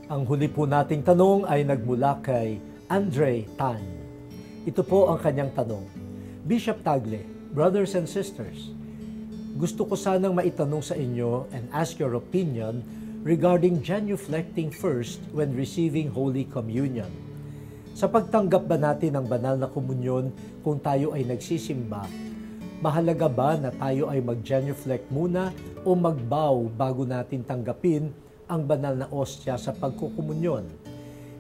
Ang huli po nating tanong ay nagmula kay Andre Tan. Ito po ang kanyang tanong. Bishop Tagle, brothers and sisters, gusto ko sanang maitanong sa inyo and ask your opinion regarding genuflecting first when receiving Holy Communion. Sa pagtanggap ba natin ng banal na komunyon kung tayo ay nagsisimba, mahalaga ba na tayo ay mag-genuflect muna o mag-bow bago natin tanggapin ang banal na ostya sa pagkukomunyon?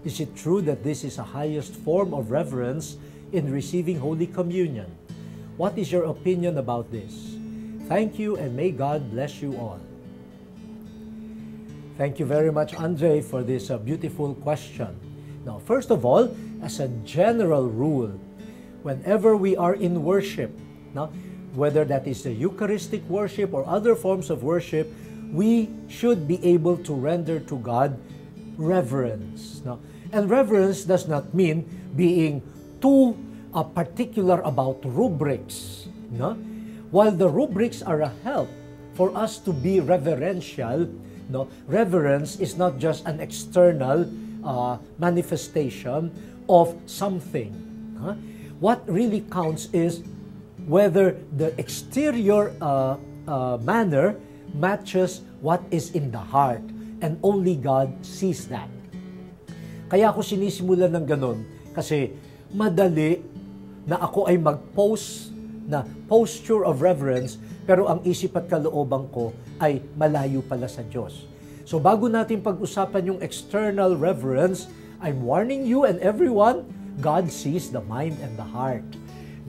Is it true that this is a highest form of reverence in receiving Holy Communion? What is your opinion about this? Thank you and may God bless you all. Thank you very much, Andre, for this beautiful question. Now, first of all, as a general rule, whenever we are in worship, now, whether that is the Eucharistic worship or other forms of worship, we should be able to render to God reverence. Now, and reverence does not mean being too particular about rubrics. No? While the rubrics are a help for us to be reverential, no, reverence is not just an external manifestation of something. What really counts is whether the exterior manner matches what is in the heart, and only God sees that. Kaya ako sinisimulan ng ganun kasi madali na ako ay mag-pose na posture of reverence, pero ang isip at kalooban ko ay malayo pala sa Diyos. So bago natin pag-usapan yung external reverence, I'm warning you and everyone, God sees the mind and the heart.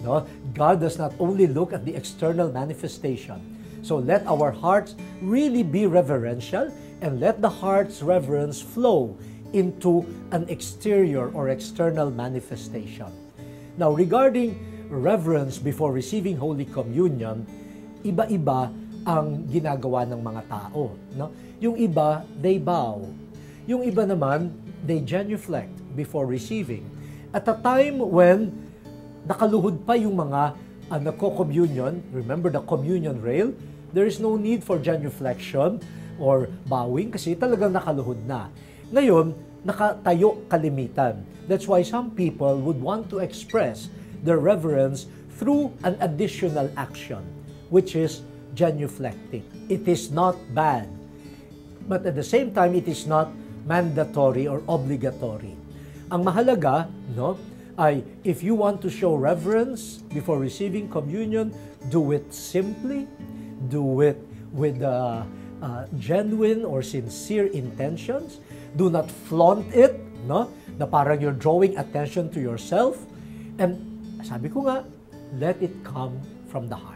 No? God does not only look at the external manifestation. So let our hearts really be reverential and let the heart's reverence flow into an exterior or external manifestation. Now, regarding reverence before receiving Holy Communion, iba-iba ang ginagawa ng mga tao. No? Yung iba, they bow. Yung iba naman, they genuflect before receiving. At a time when nakaluhod pa yung mga nagko-communion, remember the communion rail, there is no need for genuflection or bowing kasi talagang nakaluhod na. Ngayon, nakatayo kalimitan. That's why some people would want to express their reverence through an additional action, which is genuflecting. It is not bad, but at the same time, it is not mandatory or obligatory. Ang mahalaga, no, ay if you want to show reverence before receiving communion, do it simply, do it with genuine or sincere intentions. Do not flaunt it, no? Na parang you're drawing attention to yourself. And sabi ko nga, let it come from the heart.